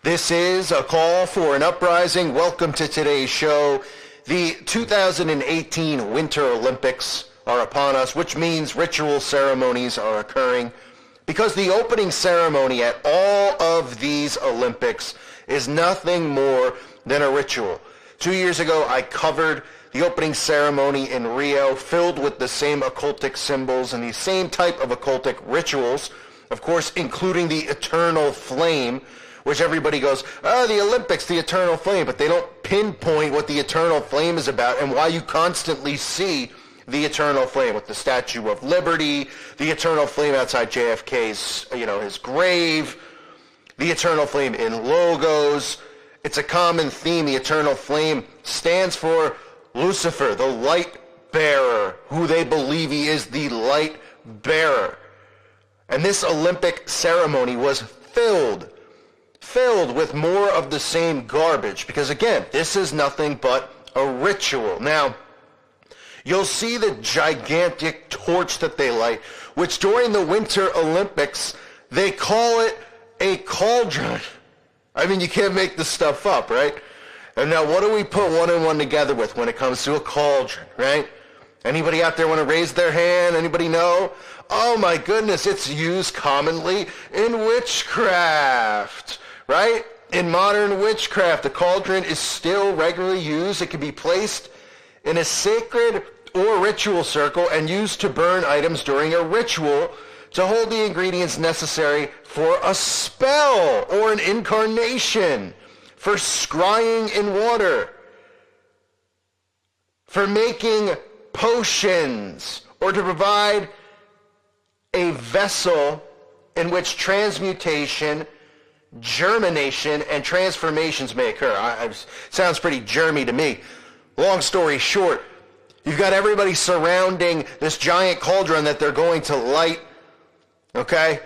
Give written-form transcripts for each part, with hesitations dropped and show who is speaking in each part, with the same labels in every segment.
Speaker 1: This is a call for an uprising. Welcome to today's show. The 2018 Winter Olympics are upon us, which means ritual ceremonies are occurring, because the opening ceremony at all of these Olympics is nothing more than a ritual. 2 years ago, I covered the opening ceremony in Rio, filled with the same occultic symbols and the same type of occultic rituals, of course, including the eternal flame, which everybody goes, oh, the Olympics, the eternal flame, but they don't pinpoint what the eternal flame is about and why you constantly see the eternal flame with the Statue of Liberty, the eternal flame outside JFK's, his grave, the eternal flame in logos. It's a common theme. The eternal flame stands for Lucifer, the light bearer, who they believe he is, the light bearer. And this Olympic ceremony was filled with more of the same garbage, because again, this is nothing but a ritual. Now, you'll see the gigantic torch that they light, which during the Winter Olympics, they call it a cauldron. I mean, you can't make this stuff up, right? And now what do we put one and one together with when it comes to a cauldron, right? Anybody out there want to raise their hand? Anybody know? Oh my goodness, it's used commonly in witchcraft, right? In modern witchcraft, the cauldron is still regularly used. It can be placed in a sacred or ritual circle and used to burn items during a ritual to hold the ingredients necessary for a spell or an incarnation, for scrying in water, for making potions, or to provide a vessel in which transmutation, germination, and transformations may occur. Sounds pretty germy to me. Long story short, you've got everybody surrounding this giant cauldron that they're going to light, okay?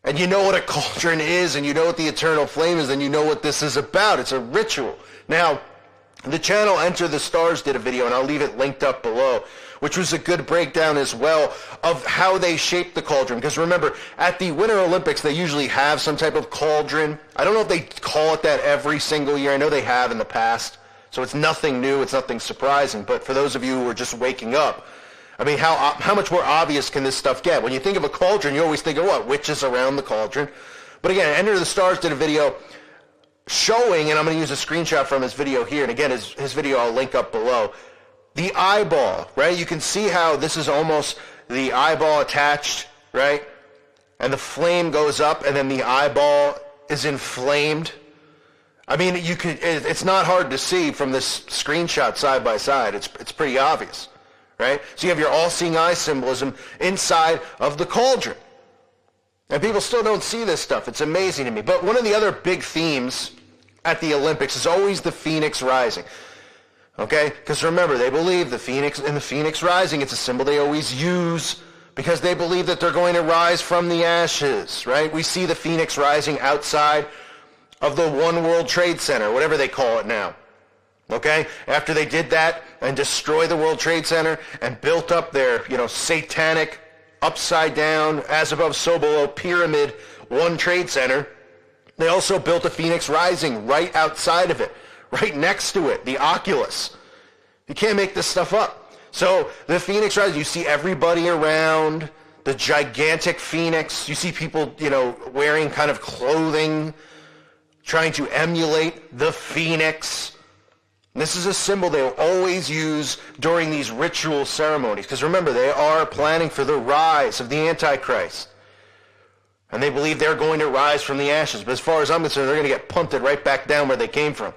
Speaker 1: And you know what a cauldron is, and you know what the eternal flame is, and you know what this is about. It's a ritual. Now, the channel Enter the Stars did a video, and I'll leave it linked up below, which was a good breakdown as well of how they shaped the cauldron. Because remember, at the Winter Olympics, they usually have some type of cauldron. I don't know if they call it that every single year. I know they have in the past. So it's nothing new. It's nothing surprising. But for those of you who are just waking up, I mean, how much more obvious can this stuff get? When you think of a cauldron, you always think of what? Witches around the cauldron. But again, Enter the Stars did a video showing, and I'm going to use a screenshot from his video here, and again, his video I'll link up below, the eyeball, right? You can see how this is almost the eyeball attached, right? And the flame goes up, and then the eyeball is inflamed. I mean, it's not hard to see from this screenshot side by side. It's pretty obvious, right? So you have your all-seeing eye symbolism inside of the cauldron. And people still don't see this stuff. It's amazing to me. But one of the other big themes at the Olympics is always the phoenix rising. Okay? Because remember, they believe the phoenix rising, it's a symbol they always use because they believe that they're going to rise from the ashes, right? We see the phoenix rising outside of the One World Trade Center, whatever they call it now. Okay? After they did that and destroyed the World Trade Center and built up their, satanic, upside down, as above, so below, pyramid, One Trade Center, they also built a phoenix rising right outside of it, right next to it, the Oculus. You can't make this stuff up. So the phoenix rising, you see everybody around, the gigantic phoenix. You see people, wearing kind of clothing, trying to emulate the phoenix. This is a symbol they will always use during these ritual ceremonies. Because remember, they are planning for the rise of the Antichrist. And they believe they're going to rise from the ashes. But as far as I'm concerned, they're going to get punted right back down where they came from.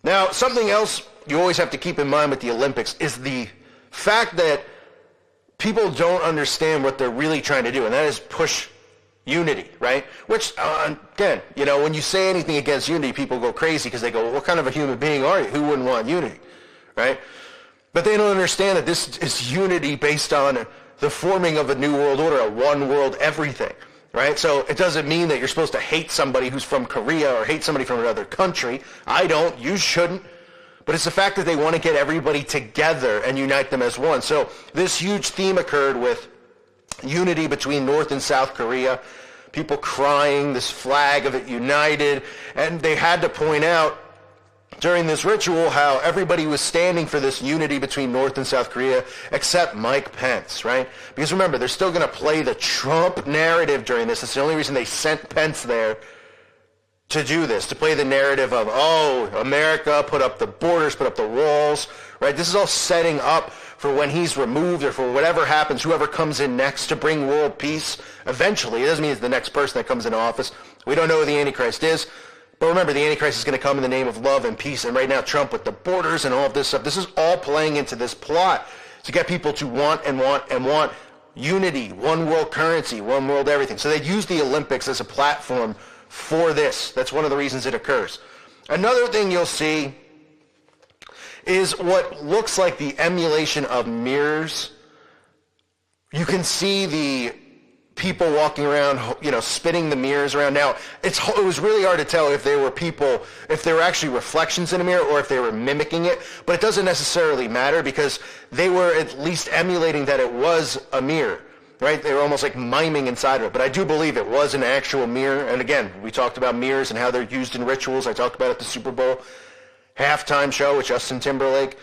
Speaker 1: Now, something else you always have to keep in mind with the Olympics is the fact that people don't understand what they're really trying to do. And that is push unity, right? Which, again, when you say anything against unity, people go crazy because they go, well, what kind of a human being are you? Who wouldn't want unity, right? But they don't understand that this is unity based on the forming of a new world order, a one world everything, right? So it doesn't mean that you're supposed to hate somebody who's from Korea or hate somebody from another country. I don't. You shouldn't. But it's the fact that they want to get everybody together and unite them as one. So this huge theme occurred with unity between North and South Korea, people crying, this flag of it united, and they had to point out during this ritual how everybody was standing for this unity between North and South Korea except Mike Pence, right? Because remember, they're still going to play the Trump narrative during this. It's the only reason they sent Pence there to do this, to play the narrative of, oh, America put up the borders, put up the walls, right? This is all setting up for when he's removed or for whatever happens, whoever comes in next to bring world peace eventually. It doesn't mean it's the next person that comes into office. We don't know who the Antichrist is. But remember, the Antichrist is going to come in the name of love and peace. And right now, Trump with the borders and all of this stuff, this is all playing into this plot to get people to want and want and want unity, one world currency, one world everything. So they use the Olympics as a platform for this. That's one of the reasons it occurs. Another thing you'll see is what looks like the emulation of mirrors. You can see the people walking around, spinning the mirrors around. Now, it was really hard to tell if they were people, if they were actually reflections in a mirror or if they were mimicking it, but it doesn't necessarily matter because they were at least emulating that it was a mirror, right? They were almost like miming inside of it, but I do believe it was an actual mirror. And again, we talked about mirrors and how they're used in rituals. I talked about it at the Super Bowl halftime show with Justin Timberlake.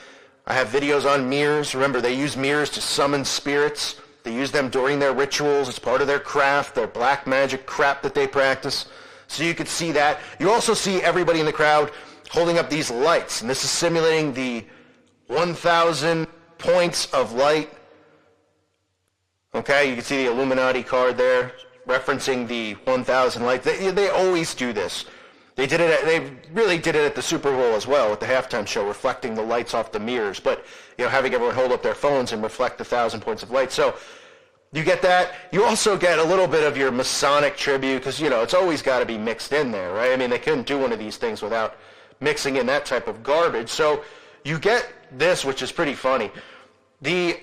Speaker 1: I have videos on mirrors. Remember, they use mirrors to summon spirits. They use them during their rituals. It's part of their craft, their black magic crap that they practice. So you could see that. You also see everybody in the crowd holding up these lights. And this is simulating the 1,000 points of light. Okay, you can see the Illuminati card there referencing the 1,000 lights. They always do this. They really did it at the Super Bowl as well with the halftime show, reflecting the lights off the mirrors. But, having everyone hold up their phones and reflect the 1,000 points of light. So you get that. You also get a little bit of your Masonic tribute because, it's always got to be mixed in there, right? I mean, they couldn't do one of these things without mixing in that type of garbage. So you get this, which is pretty funny. The,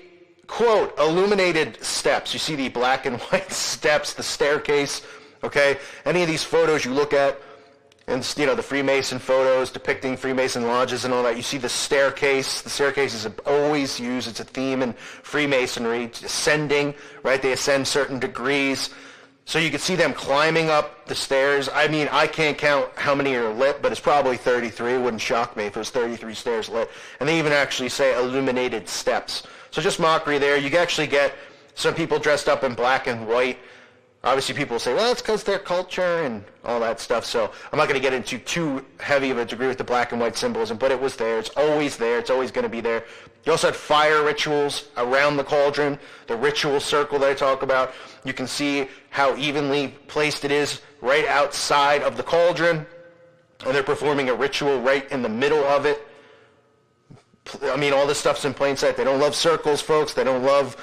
Speaker 1: quote, illuminated steps. You see the black and white steps, the staircase, okay? Any of these photos you look at, and, the Freemason photos depicting Freemason lodges and all that. You see the staircase. The staircase is always used. It's a theme in Freemasonry. Ascending, right? They ascend certain degrees. So you can see them climbing up the stairs. I mean, I can't count how many are lit, but it's probably 33. It wouldn't shock me if it was 33 stairs lit. And they even actually say illuminated steps. So just mockery there. You actually get some people dressed up in black and white. Obviously, people will say, well, it's because their culture and all that stuff. So I'm not going to get into too heavy of a degree with the black and white symbolism, but it was there. It's always there. It's always going to be there. You also had fire rituals around the cauldron, the ritual circle that I talk about. You can see how evenly placed it is right outside of the cauldron, and they're performing a ritual right in the middle of it. I mean, all this stuff's in plain sight. They don't love circles, folks. They don't love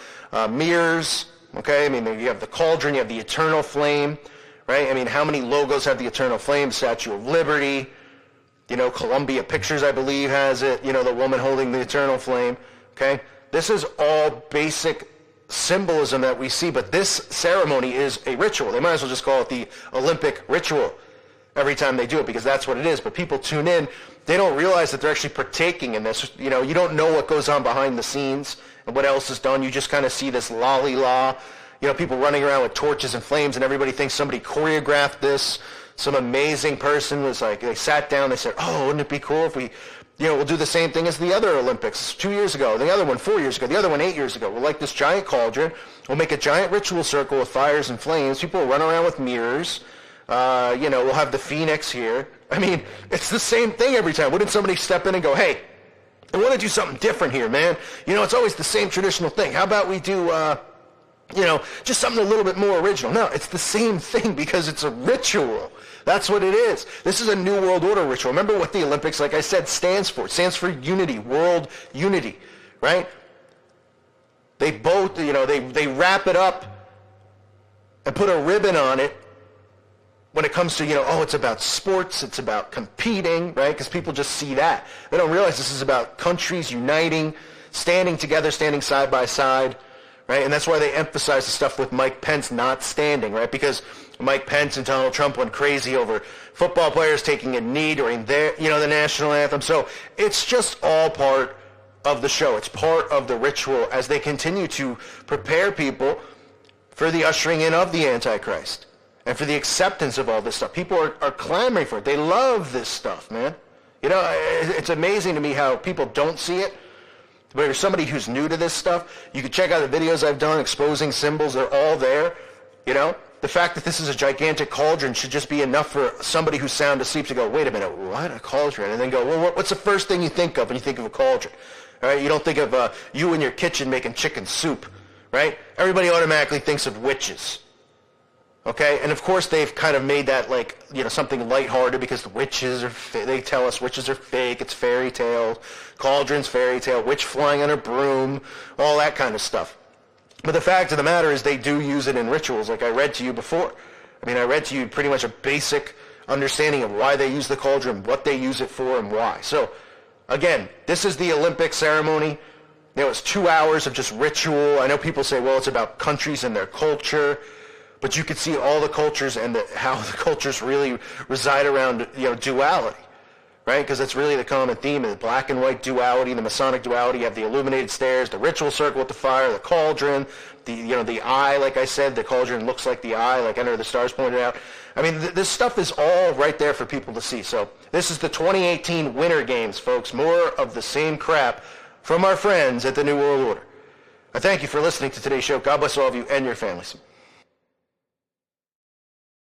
Speaker 1: mirrors. Okay, I mean, you have the cauldron, you have the eternal flame, right? I mean, how many logos have the eternal flame? Statue of Liberty, Columbia Pictures, I believe, has it, the woman holding the eternal flame, okay? This is all basic symbolism that we see, but this ceremony is a ritual. They might as well just call it the Olympic ritual every time they do it because that's what it is. But people tune in, they don't realize that they're actually partaking in this. You don't know what goes on behind the scenes and what else is done. You just kind of see this la-li-la, people running around with torches and flames, and everybody thinks somebody choreographed this. Some amazing person was like, they sat down, they said, oh, wouldn't it be cool if we, we'll do the same thing as the other Olympics 2 years ago, the other one 4 years ago, the other one 8 years ago. We'll like this giant cauldron. We'll make a giant ritual circle with fires and flames. People will run around with mirrors. We'll have the phoenix here. I mean, it's the same thing every time. Wouldn't somebody step in and go, hey, I want to do something different here, man. It's always the same traditional thing. How about we do, just something a little bit more original? No, it's the same thing because it's a ritual. That's what it is. This is a New World Order ritual. Remember what the Olympics, like I said, stands for. It stands for unity, world unity, right? They both, they wrap it up and put a ribbon on it when it comes to, it's about sports, it's about competing, right? Because people just see that. They don't realize this is about countries uniting, standing together, standing side by side, right? And that's why they emphasize the stuff with Mike Pence not standing, right? Because Mike Pence and Donald Trump went crazy over football players taking a knee during their, the national anthem. So it's just all part of the show. It's part of the ritual as they continue to prepare people for the ushering in of the Antichrist. and for the acceptance of all this stuff. People are clamoring for it. They love this stuff, man. You know, it's amazing to me how people don't see it. But if you're somebody who's new to this stuff, you can check out the videos I've done exposing symbols. They're all there, you know. The fact that this is a gigantic cauldron should just be enough for somebody who's sound asleep to go, wait a minute, what, a cauldron? And then go, well, what's the first thing you think of when you think of a cauldron? All right, you don't think of you in your kitchen making chicken soup, right? Everybody automatically thinks of witches. Okay, and of course they've kind of made that like, you know, something lighthearted because the witches are, they tell us witches are fake, it's fairy tale, cauldron's fairy tale, witch flying on a broom, all that kind of stuff. But the fact of the matter is they do use it in rituals like I read to you before. I mean, I read to you pretty much a basic understanding of why they use the cauldron, what they use it for, and why. So, again, this is the Olympic ceremony. You know, it's 2 hours of just ritual. I know people say, well, it's about countries and their culture. But you can see all the cultures and how the cultures really reside around, you know, duality, right? Because that's really the common theme, the black and white duality, the Masonic duality. You have the illuminated stairs, the ritual circle with the fire, the cauldron, the eye, like I said, the cauldron looks like the eye, like Enter the Stars pointed out. I mean, this stuff is all right there for people to see. So this is the 2018 Winter Games, folks. More of the same crap from our friends at the New World Order. I thank you for listening to today's show. God bless all of you and your families.